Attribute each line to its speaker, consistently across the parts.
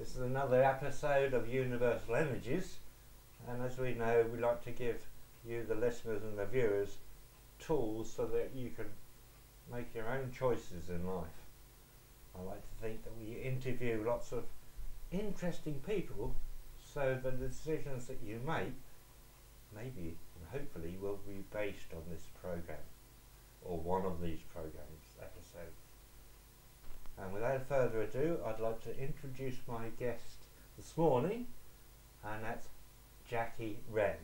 Speaker 1: This is another episode of Universal Energies, and as we know, we like to give you, the listeners and the viewers, tools so that you can make your own choices in life. I like to think that we interview lots of interesting people so that the decisions that you make, maybe and hopefully, will be based on this program or one of these programs episodes. And without further ado, I'd like to introduce my guest this morning, and that's Jackie Wren.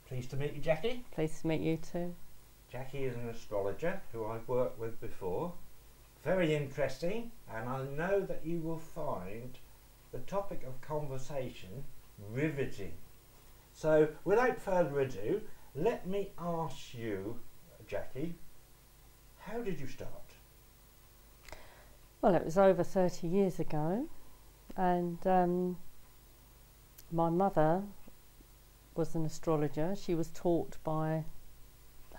Speaker 1: Pleased to meet you, Jackie.
Speaker 2: Pleased to meet you too.
Speaker 1: Jackie is an astrologer who I've worked with before. Very interesting, and I know that you will find the topic of conversation riveting. So without further ado, let me ask you, Jackie, how did you start?
Speaker 2: Well, it was over 30 years ago, and my mother was an astrologer. She was taught by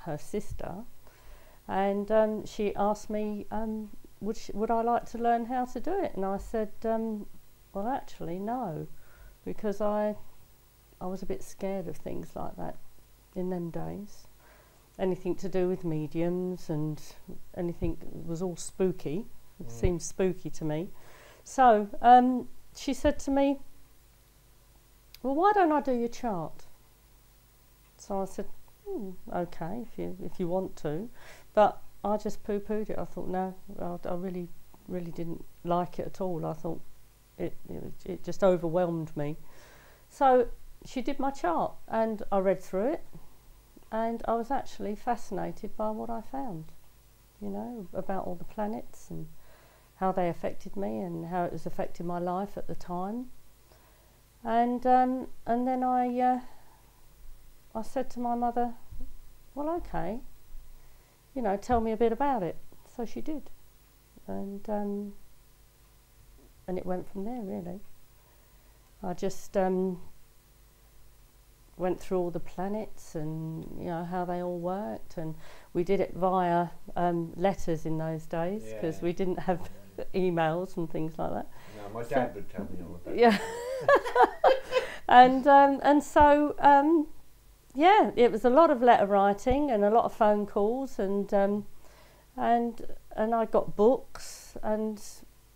Speaker 2: her sister, and she asked me, would I like to learn how to do it? And I said, well, actually, no, because I was a bit scared of things like that in them days. Anything to do with mediums and anything was all spooky. It seemed spooky to me. So she said to me, well, why don't I do your chart? So I said, okay, if you want to. But I just poo-pooed it. I thought, no, I really didn't like it at all. I thought it just overwhelmed me. So she did my chart and I read through it, and I was actually fascinated by what I found, you know, about all the planets and how they affected me and how it was affecting my life at the time. And then I said to my mother, well, okay, you know, tell me a bit about it. So she did, and it went from there, really. I just went through all the planets and, you know, how they all worked, and we did it via letters in those days, because we didn't have emails and things like that.
Speaker 1: No, my dad would tell me all about
Speaker 2: yeah. And so yeah, it was a lot of letter writing and a lot of phone calls, and I got books, and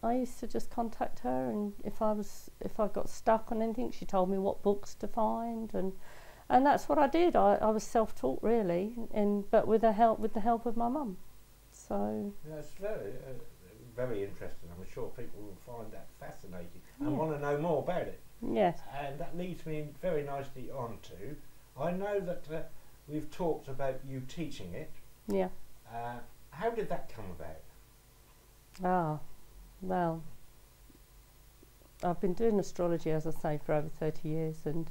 Speaker 2: I used to just contact her, and if I got stuck on anything, she told me what books to find, and that's what I did. I was self-taught, really, but with the help of my mum. So
Speaker 1: that's very interesting. I'm sure people will find that fascinating and want to know more about it.
Speaker 2: Yes.
Speaker 1: And that leads me very nicely on to, I know that we've talked about you teaching it.
Speaker 2: Yeah.
Speaker 1: How did that come about?
Speaker 2: Ah, well, I've been doing astrology, as I say, for over 30 years, and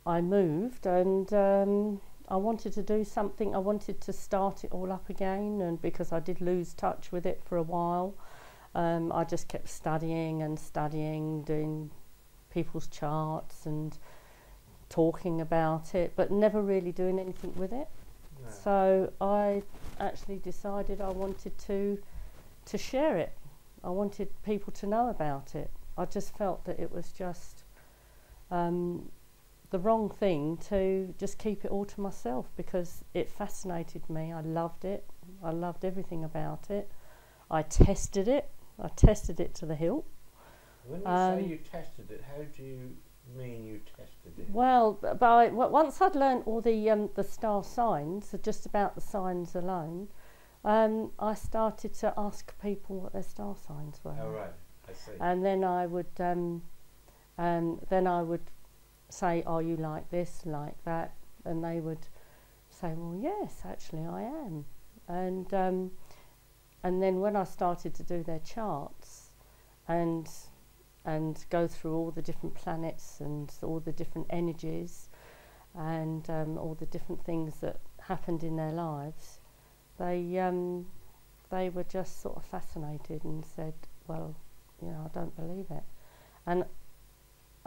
Speaker 2: I moved, and I wanted to do something. I wanted to start it all up again, and because I did lose touch with it for a while, I just kept studying and studying, doing people's charts and talking about it, but never really doing anything with it. No. So I actually decided I wanted to share it. I wanted people to know about it. I just felt that it was just the wrong thing to just keep it all to myself, because it fascinated me. I loved it. I loved everything about it. I tested it. I tested it to the hilt.
Speaker 1: When you say you tested it, how do you mean you tested it?
Speaker 2: Well, once I'd learnt all the star signs, just about the signs alone, I started to ask people what their star signs were.
Speaker 1: Oh, right, I see.
Speaker 2: And then I would say, "Are you like this, like that?" And they would say, "Well, yes, actually, I am." And then when I started to do their charts, and go through all the different planets and all the different energies and all the different things that happened in their lives, they were just sort of fascinated and said, well, you know, I don't believe it. And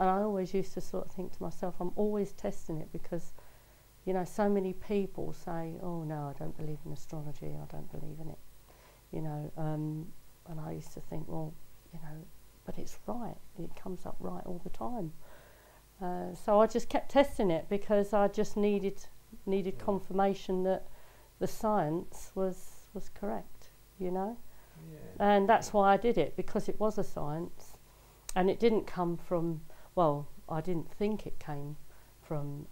Speaker 2: I always used to sort of think to myself, I'm always testing it, because, you know, so many people say, oh no, I don't believe in astrology, I don't believe in it, you know, And I used to think, well, you know, but it's right. It comes up right all the time. So I just kept testing it because I just needed confirmation that the science was correct, you know. Yeah. And that's why I did it, because it was a science, and it didn't come from, well, I didn't think it came from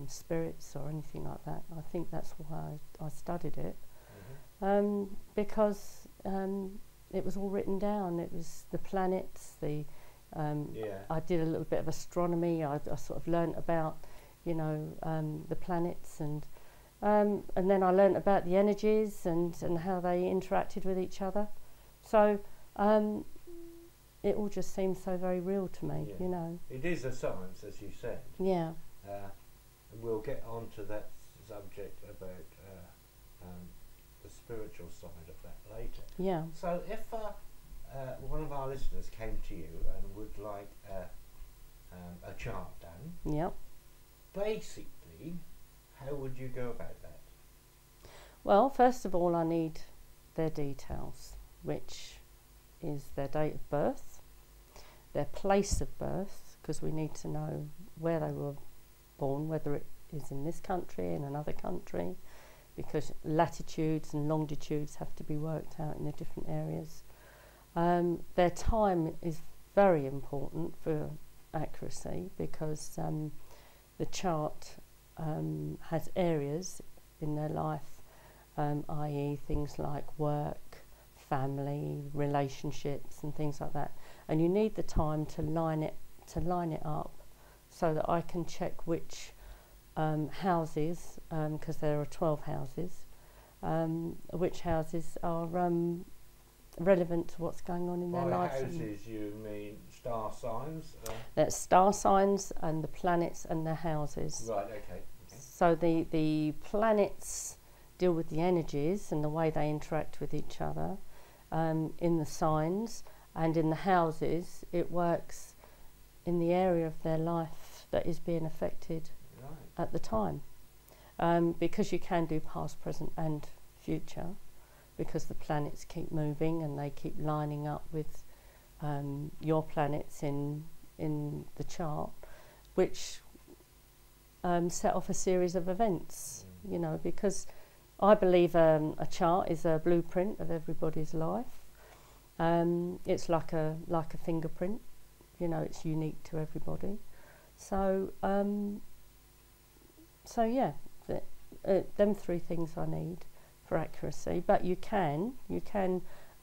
Speaker 2: spirits or anything like that. I think that's why I studied it, because it was all written down. It was the planets, I did a little bit of astronomy. I sort of learnt about, you know, the planets, and then I learnt about the energies and how they interacted with each other. So it all just seems so very real to me, you know.
Speaker 1: It is a science, as you said.
Speaker 2: Yeah.
Speaker 1: We'll get on to that subject about the spiritual side of that later. Yeah. So if one of our listeners came to you and would like a chart done,
Speaker 2: yep,
Speaker 1: basically, how would you go about that?
Speaker 2: Well, first of all, I need their details, which is their date of birth, their place of birth, because we need to know where they were born, whether it is in this country, in another country, because latitudes and longitudes have to be worked out in the different areas. Their time is very important for accuracy, because the chart has areas in their life, i.e. things like work, family, relationships and things like that, and you need the time to line it up so that I can check which houses, because there are 12 houses, which houses are relevant to what's going on in their life.
Speaker 1: By houses you mean star signs?
Speaker 2: That's star signs and the planets and their houses.
Speaker 1: Right, okay.
Speaker 2: So the planets deal with the energies and the way they interact with each other in the signs, and in the houses it works in the area of their life that is being affected at the time, because you can do past, present and future, because the planets keep moving and they keep lining up with your planets in the chart, which set off a series of events, you know, because I believe a chart is a blueprint of everybody's life. It's like a fingerprint, you know, it's unique to everybody. So yeah, them three things I need for accuracy. But you can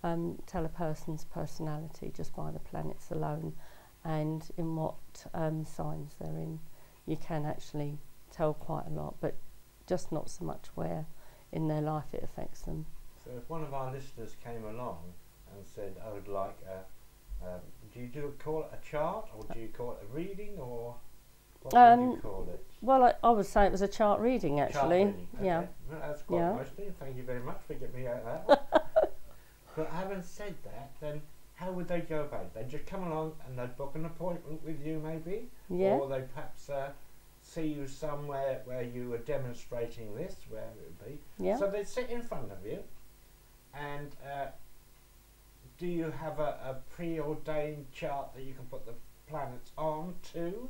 Speaker 2: tell a person's personality just by the planets alone, and in what signs they're in. You can actually tell quite a lot, but just not so much where in their life it affects them.
Speaker 1: So if one of our listeners came along and said, I would like do you call it a chart, or do you call it a reading, or what would you call it?
Speaker 2: Well, I would say it was a chart reading, actually.
Speaker 1: Chart reading. Okay.
Speaker 2: Yeah.
Speaker 1: Well, that's quite nice. Thank you very much for getting me out of that one. But having said that, then how would they go about it? They'd just come along and they'd book an appointment with you, maybe?
Speaker 2: Yeah.
Speaker 1: Or they'd perhaps see you somewhere where you were demonstrating this, wherever it would be.
Speaker 2: Yeah.
Speaker 1: So they'd sit in front of you, and do you have a preordained chart that you can put the planets on to?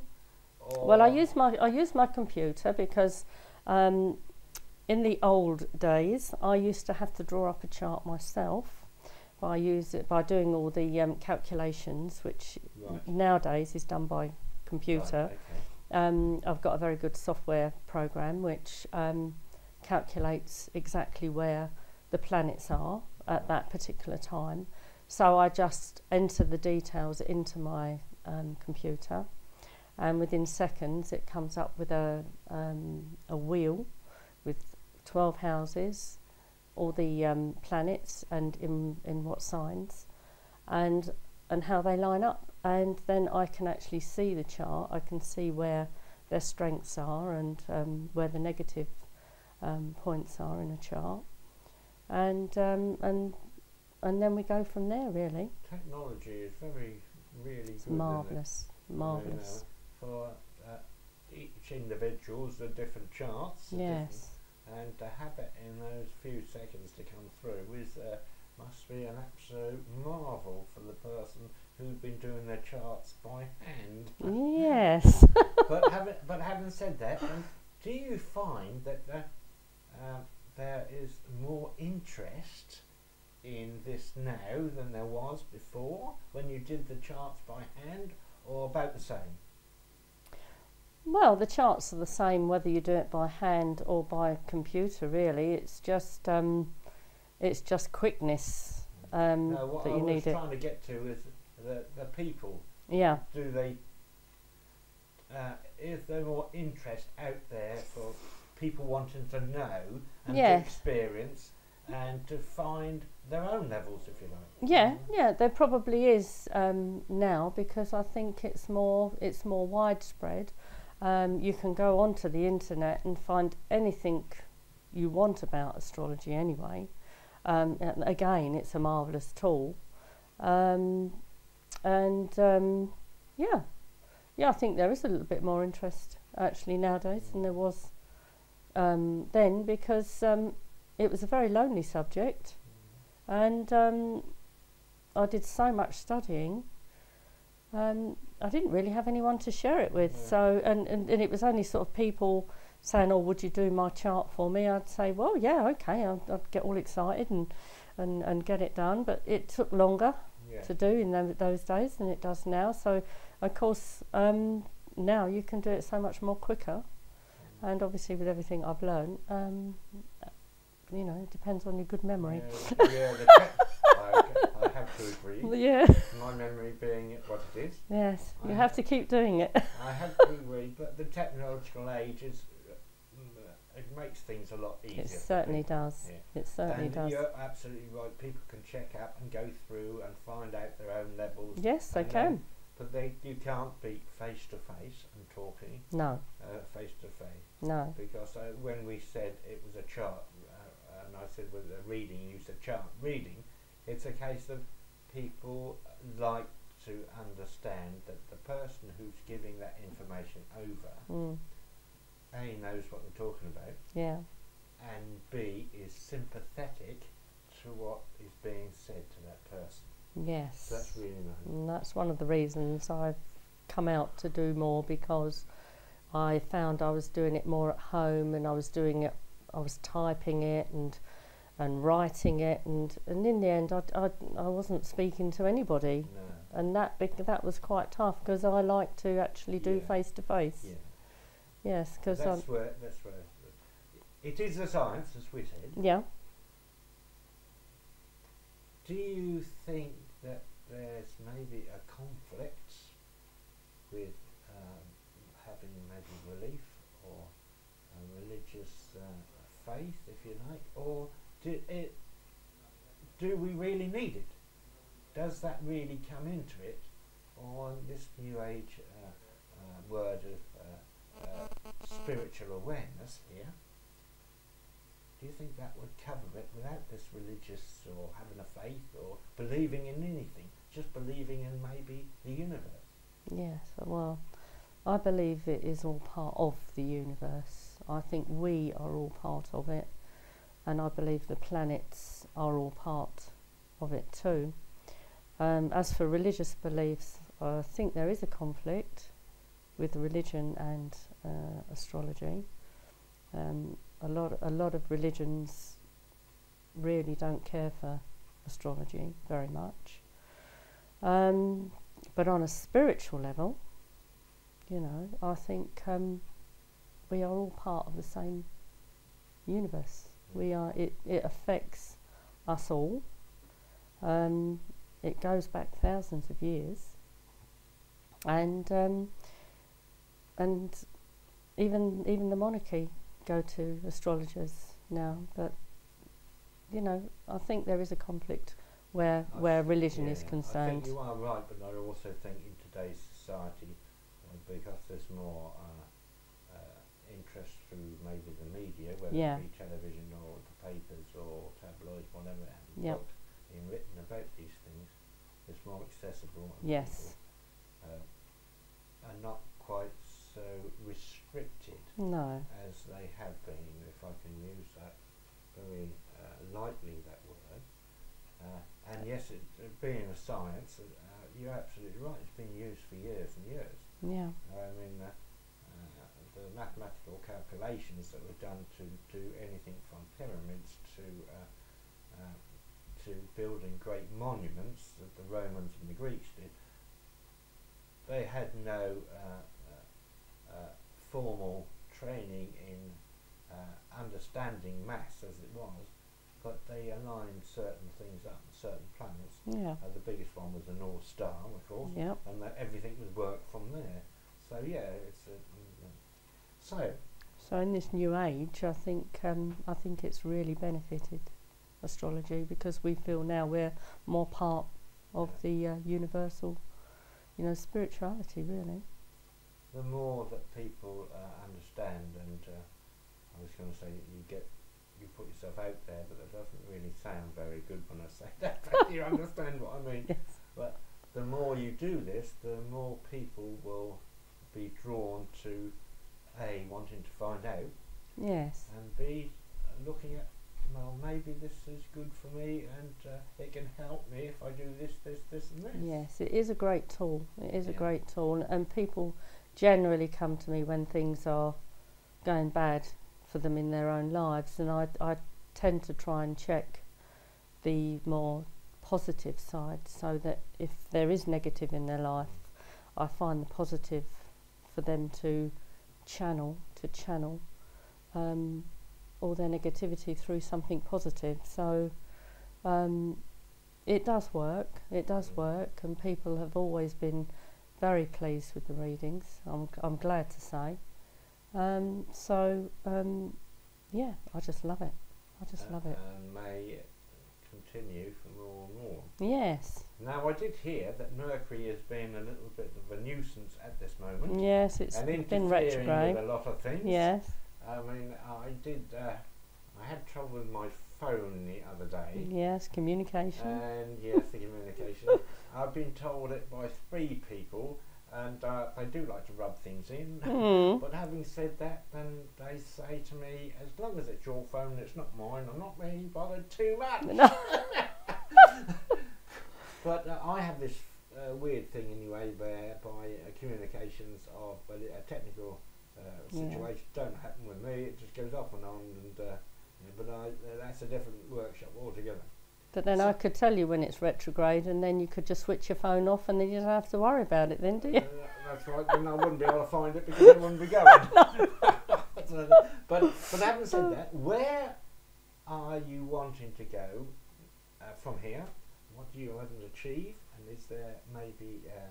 Speaker 1: Or
Speaker 2: well, I use my computer, because in the old days I used to have to draw up a chart myself. I use it by doing all the calculations, which nowadays is done by computer. Right, okay. I've got a very good software program which calculates exactly where the planets are at that particular time. So I just enter the details into my computer, and within seconds it comes up with a wheel with 12 houses, all the planets and in what signs, and how they line up, and then I can actually see the chart. I can see where their strengths are and where the negative points are in a chart, and then we go from there, really.
Speaker 1: Technology is really good,
Speaker 2: marvellous, marvellous.
Speaker 1: For each individual's the different charts.
Speaker 2: Yes.
Speaker 1: And to have it in those few seconds to come through is must be an absolute marvel for the person who's been doing their charts by hand.
Speaker 2: Yes.
Speaker 1: But having said that, do you find that there is more interest in this now than there was before when you did the charts by hand, or about the same?
Speaker 2: Well, the charts are the same whether you do it by hand or by computer. Really, it's just quickness
Speaker 1: No, what
Speaker 2: that
Speaker 1: I
Speaker 2: you
Speaker 1: was
Speaker 2: need it.
Speaker 1: trying to get to is the people.
Speaker 2: Yeah.
Speaker 1: Do they? Is there more interest out there for people wanting to know and to
Speaker 2: Yes.
Speaker 1: experience and to find their own levels, if you like?
Speaker 2: Yeah, there probably is now, because I think it's more widespread. You can go onto the internet and find anything you want about astrology anyway. And again, it's a marvellous tool. Yeah, I think there is a little bit more interest actually nowadays than there was then, because it was a very lonely subject, and I did so much studying. I didn't really have anyone to share it with.
Speaker 1: Yeah.
Speaker 2: So and it was only sort of people saying, "Oh, would you do my chart for me?" I'd say, "Well, yeah, okay." I'd get all excited and get it done, but it took longer to do in those days than it does now. So, of course, now you can do it so much more quicker, and obviously with everything I've learned, it depends on your good memory.
Speaker 1: I have to agree.
Speaker 2: Yeah.
Speaker 1: My memory being what it is.
Speaker 2: Yes, you have to keep doing it.
Speaker 1: I have to agree, but the technological age is it makes things a lot easier.
Speaker 2: It certainly does.
Speaker 1: Yeah.
Speaker 2: It certainly
Speaker 1: and
Speaker 2: does.
Speaker 1: You're absolutely right. People can check up and go through and find out their own levels.
Speaker 2: Yes, they can.
Speaker 1: But you can't beat face to face and talking.
Speaker 2: No.
Speaker 1: Face to face.
Speaker 2: No.
Speaker 1: Because when we said it was a chart, and I said with a reading, you said chart reading, it's a case of people like to understand that the person who's giving that information over, A, knows what they're talking about,
Speaker 2: Yeah.
Speaker 1: and B, is sympathetic to what is being said to that person.
Speaker 2: Yes.
Speaker 1: So that's really nice.
Speaker 2: And that's one of the reasons I've come out to do more, because I found I was doing it more at home, and I was typing it and writing it, and in the end I wasn't speaking to anybody.
Speaker 1: No.
Speaker 2: And that was quite tough, because I like to actually do face to face.
Speaker 1: Yeah.
Speaker 2: Yes, because
Speaker 1: that's where it is a science, as we said.
Speaker 2: Yeah.
Speaker 1: Do you think that there's maybe a conflict with having maybe relief or a religious faith, if you like, or do we really need it? Does that really come into it, or this new age word of spiritual awareness here? Do you think that would cover it without this religious or having a faith or believing in anything, just believing in maybe the universe?
Speaker 2: Yes, well, I believe it is all part of the universe. I think we are all part of it, and I believe the planets are all part of it too. As for religious beliefs, I think there is a conflict with religion and astrology. A lot of religions really don't care for astrology very much. But on a spiritual level, I think we are all part of the same universe. It affects us all. It goes back thousands of years, and even the monarchy go to astrologers now. But I think there is a conflict where religion is concerned.
Speaker 1: I think you are right, but I also think in today's society, because there's more interest through maybe the media, whether it be television or the papers or tabloids, whatever it happens, books being written about these things, it's more accessible. And
Speaker 2: yes.
Speaker 1: people are not quite so restricted as they have been, if I can use that very lightly, that word. yes, it being a science, you're absolutely right. It's been used for years and years.
Speaker 2: Yeah.
Speaker 1: I mean, the mathematical calculations that were done to do anything from pyramids to building great monuments that the Romans and the Greeks did, they had no formal training in understanding maths as it was, but they aligned certain things up, certain planets.
Speaker 2: Yeah.
Speaker 1: The biggest one was the North Star, of course,
Speaker 2: Yep.
Speaker 1: and that everything was worked from there. So yeah, it's
Speaker 2: So in this new age, I think it's really benefited astrology, because we feel now we're more part of the universal, spirituality, really.
Speaker 1: the more that people understand, and I was going to say that you put yourself out there, but that doesn't really sound very good when I say that, but you understand what I mean.
Speaker 2: Yes.
Speaker 1: But the more you do this, the more people will be drawn to A, wanting to find out,
Speaker 2: Yes.
Speaker 1: and B, looking at, well, maybe this is good for me, and it can help me if I do this, and this.
Speaker 2: Yes, it is a great tool. It is a
Speaker 1: Yeah.
Speaker 2: great tool, and people generally come to me when things are going bad for them in their own lives, and I tend to try and check the more positive side, so that if there is negative in their life, I find the positive for them to channel all their negativity through something positive. So it does work, and people have always been very pleased with the readings, I'm glad to say. Yeah, I just love it.
Speaker 1: And may continue for more and more.
Speaker 2: Yes.
Speaker 1: Now, I did hear that Mercury has been a little bit of a nuisance at this moment.
Speaker 2: Yes, it's
Speaker 1: and
Speaker 2: been retrograde.
Speaker 1: with a lot of things.
Speaker 2: Yes.
Speaker 1: I mean, I had trouble with my phone the other day.
Speaker 2: Yes, communication.
Speaker 1: And yes, the communication. I've been told it by 3 people, and they do like to rub things in. But having said that, then they say to me, as long as it's your phone, it's not mine, I'm not really bothered too much.
Speaker 2: No.
Speaker 1: But I have this weird thing anyway, whereby communications of technical situations don't happen with me. It just goes off and on, and but that's a different workshop altogether.
Speaker 2: But then I could tell you when it's retrograde, and then you could just switch your phone off, and then you don't have to worry about it then, do you?
Speaker 1: That's right, then I wouldn't be able to find it because it wouldn't be going. But having said that, where are you wanting to go from here? What do you want to achieve? And is there maybe a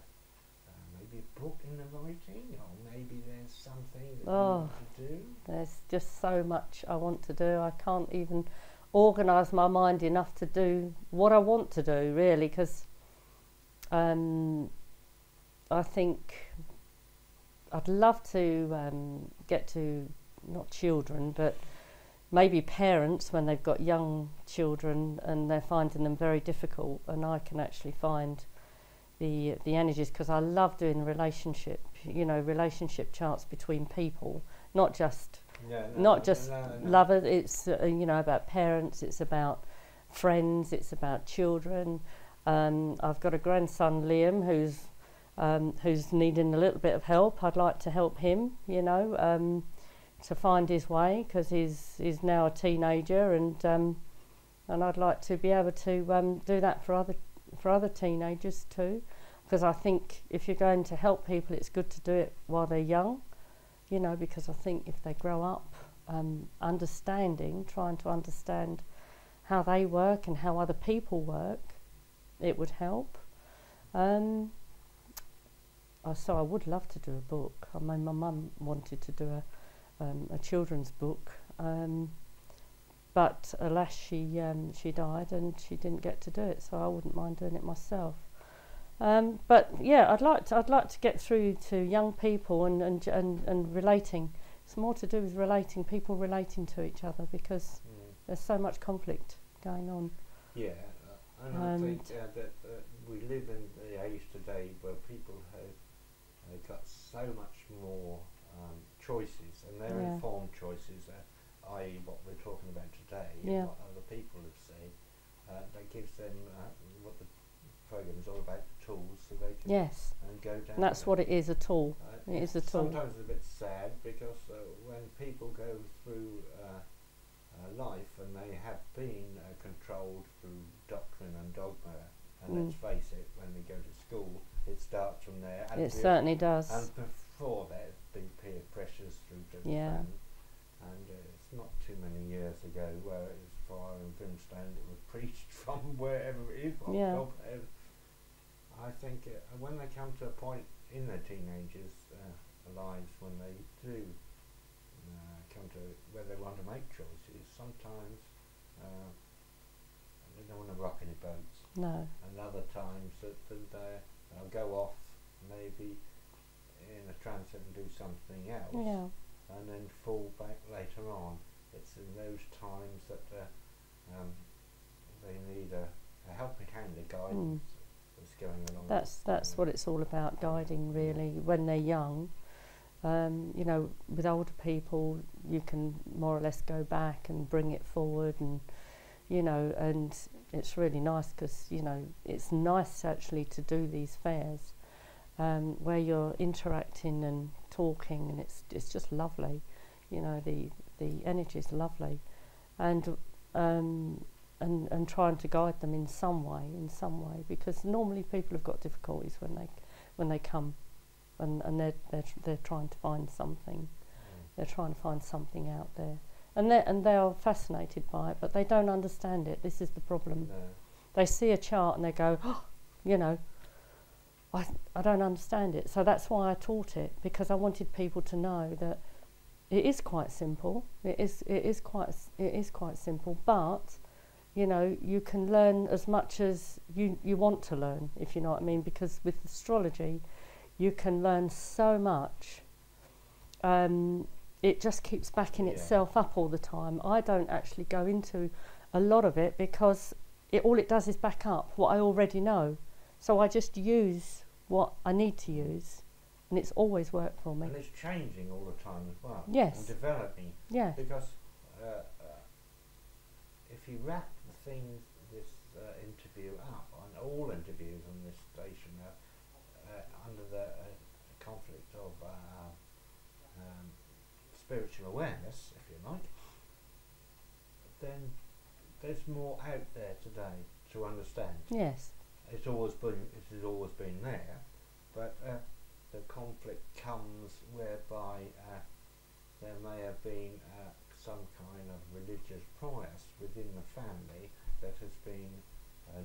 Speaker 1: book in the writing, or maybe there's something that you want to do?
Speaker 2: There's just so much I want to do. I can't even organise my mind enough to do what I want to do, really, because I think I'd love to get to, not children, but maybe parents when they've got young children and they're finding them very difficult, and I can actually find the energies, because I love doing relationship charts between people, not just lovers. It's about parents, it's about friends, it's about children. I've got a grandson, Liam, who's needing a little bit of help. I'd like to help him, to find his way, because he's now a teenager, and I'd like to be able to do that for other teenagers too, because I think if you're going to help people, it's good to do it while they're young, because I think if they grow up trying to understand how they work and how other people work, it would help. So I would love to do a book. I mean, my mum wanted to do a children's book, but alas, she died and she didn't get to do it. So I wouldn't mind doing it myself. But yeah, I'd like to get through to young people and relating. It's more to do with people relating to each other, because there's so much conflict going on.
Speaker 1: Yeah, and I think that we live in the age today where people have got so much more choices, and they're informed choices, i.e. what we're talking about today, and what other people have said. that gives them what the program's all about, the tools, so they can
Speaker 2: Yes.
Speaker 1: go down.
Speaker 2: And that's what it is, a tool. It is a tool.
Speaker 1: Sometimes it's a bit sad because when people go through life and they have been controlled through doctrine and dogma, and let's face it, when they go to school, it starts from there. And
Speaker 2: It certainly does.
Speaker 1: And before that, it's been peer pressures through to the
Speaker 2: Yeah.
Speaker 1: family. And it's not too many years ago where it was fire and brimstone that was preached from wherever it is.
Speaker 2: Yeah.
Speaker 1: I think when they come to a point in their teenagers' lives when they do come to where they want to make choices, sometimes they don't want to rock any boats.
Speaker 2: No.
Speaker 1: And other times that they'll go off maybe in a trance and do something else,
Speaker 2: Yeah.
Speaker 1: and then fall back later on. It's in those times that they need a helping hand, a guidance that's going along.
Speaker 2: That's what it's all about, guiding really when they're young. You know, with older people, you can more or less go back and bring it forward, and you know, and it's really nice because you know it's nice actually to do these fairs where you're interacting and talking, and it's just lovely. You know, the energy is lovely, and trying to guide them in some way, because normally people have got difficulties when they come, and they're trying to find something. They're trying to find something out there, and they are fascinated by it, but they don't understand it. This is the problem.
Speaker 1: No.
Speaker 2: They see a chart and they go, oh, you know, I don't understand it. So that's why I taught it, because I wanted people to know that it is quite simple. It is quite simple, but you know, you can learn as much as you want to learn, if you know what I mean, because with astrology you can learn so much. It just keeps backing itself up all the time. I don't actually go into a lot of it because all it does is back up what I already know. So I just use what I need to use, and it's always worked for me.
Speaker 1: And it's changing all the time as well.
Speaker 2: Yes.
Speaker 1: And developing.
Speaker 2: Yeah.
Speaker 1: Because if you wrap this interview up, on all interviews on this station under the conflict of spiritual awareness, if you like, then there's more out there today to understand.
Speaker 2: Yes.
Speaker 1: It has always been there, but the conflict comes whereby there may have been some kind of religious bias within the family that has been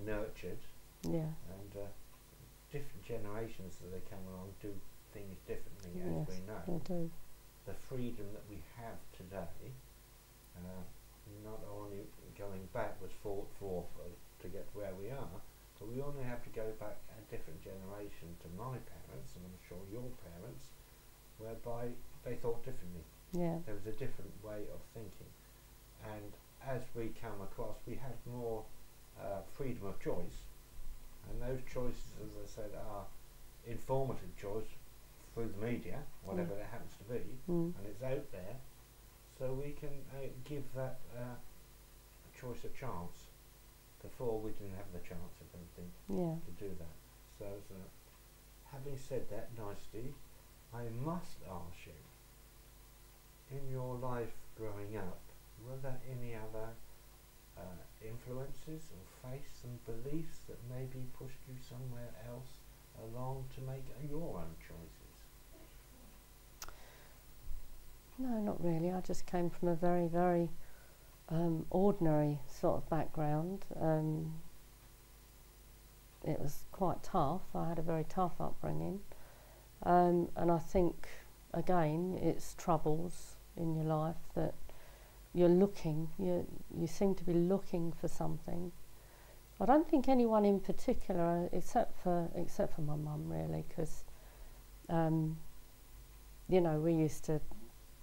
Speaker 1: nurtured.
Speaker 2: Yeah.
Speaker 1: And different generations as they come along do things differently, as we know.
Speaker 2: They do.
Speaker 1: The freedom that we have today, not only going back was fought for to get where we are, but we only have to go back a different generation to my parents, and I'm sure your parents, whereby they thought differently.
Speaker 2: Yeah.
Speaker 1: There was a different way of thinking, and as we come across, we have more freedom of choice, and those choices, as I said, are informative choice through the media, whatever that happens to be, and it's out there, so we can give that choice a chance. Before we didn't have the chance, I don't think, to do that. So having said that nicely, I must ask you, in your life growing up, were there any other influences or faiths and beliefs that maybe pushed you somewhere else along to make your own choices?
Speaker 2: No, not really. I just came from a very, very ordinary sort of background. It was quite tough. I had a very tough upbringing, and I think again it's troubles in your life that you're looking. You seem to be looking for something. I don't think anyone in particular, except for my mum, really, because you know, we used to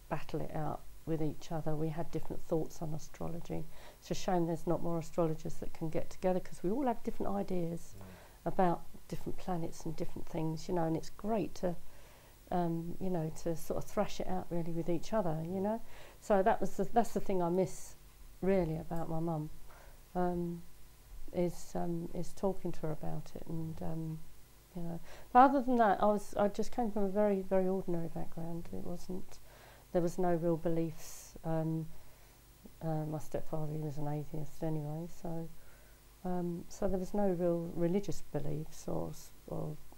Speaker 2: battle it out with each other. We had different thoughts on astrology. It's a shame there's not more astrologers that can get together, because we all have different ideas about different planets and different things, you know, and it's great to you know, to sort of thrash it out really with each other, you know. So that's the thing I miss really about my mum. is talking to her about it, and you know. But other than that, I just came from a very, very ordinary background. There was no real beliefs. My stepfather, he was an atheist anyway, so there was no real religious beliefs or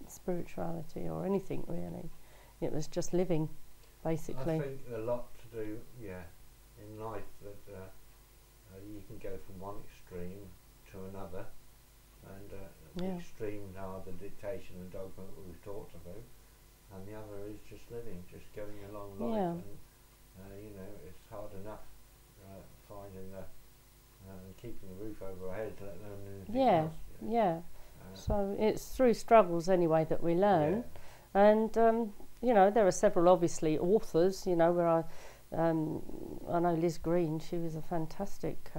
Speaker 2: spirituality or anything really. It was just living, basically.
Speaker 1: I think a lot to do, in life, that you can go from one extreme to another, and the extremes are the dictation and dogma that we've talked about, and the other is just living, just going along life, and you know, it's hard enough finding keeping the roof over our heads, let alone anything else. So it's through struggles anyway that we learn, and you know, there are several obviously authors, you know, where I know Liz Green, she was a fantastic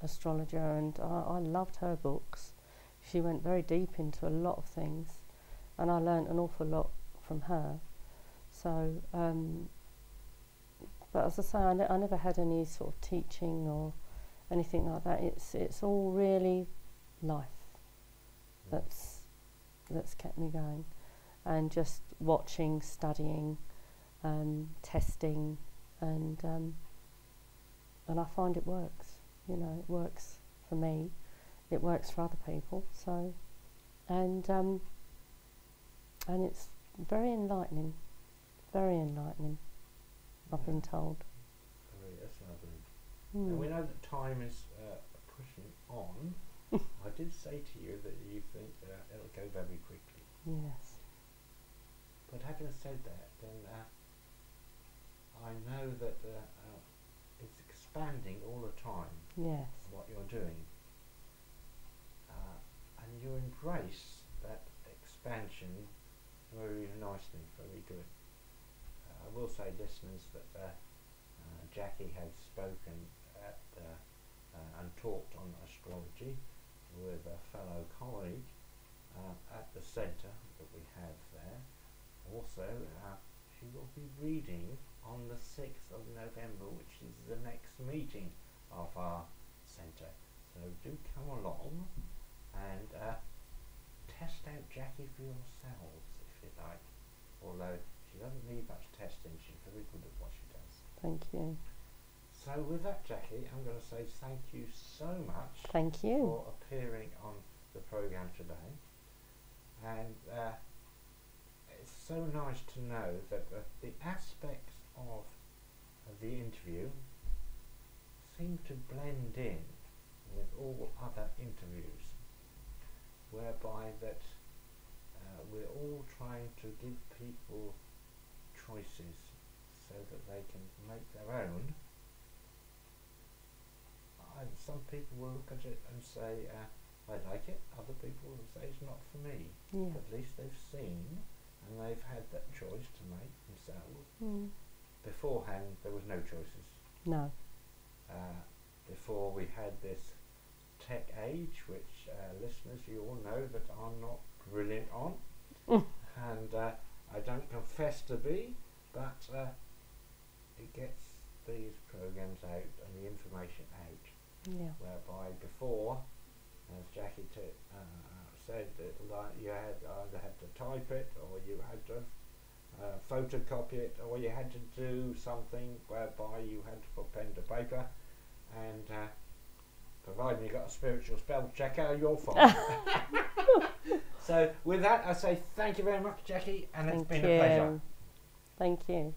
Speaker 1: astrologer, and I loved her books. She went very deep into a lot of things, and I learnt an awful lot from her. So, but as I say, I never had any sort of teaching or anything like that. It's all really life that's kept me going, and just watching, studying, testing, and I find it works. You know, it works for me. It works for other people. So, and it's very enlightening. Very enlightening. I've been told. Yes, I believe. And we know that time is pushing on. I did say to you that you think it'll go very quickly.
Speaker 2: Yes.
Speaker 1: But having said that, then I know that it's expanding all the time.
Speaker 2: Yes.
Speaker 1: What you're doing, and you embrace that expansion very nicely, very good. I will say, listeners, that Jackie had spoken at and talked on astrology with a fellow colleague at the centre that we have there. Also, she will be reading on the 6th of November, which is the next meeting of our centre. So do come along and test out Jackie for yourselves, if you like. Although she doesn't need much testing, she's very good at what she does.
Speaker 2: Thank you.
Speaker 1: So with that, Jackie, I'm going to say thank you so much.
Speaker 2: Thank you
Speaker 1: for appearing on the programme today. And it's so nice to know that the aspects of the interview seem to blend in with all other interviews, whereby that we're all trying to give people choices so that they can make their own. And some people will look at it and say, I like it. Other people will say it's not for me.
Speaker 2: Yeah.
Speaker 1: At least they've seen and they've had that choice to make themselves. Beforehand, there was no choices.
Speaker 2: No.
Speaker 1: Before we had this tech age, which listeners, you all know that I'm not brilliant on, and I don't confess to be, but it gets these programs out and the information out.
Speaker 2: Yeah.
Speaker 1: Whereby before, as Jackie said, that you had either had to type it, or you had to photocopy it, or you had to do something whereby you had to put pen to paper, and providing you got a spiritual spell checker, you're fine. So with that, I say thank you very much, Jackie, and it's been a pleasure.
Speaker 2: Thank you.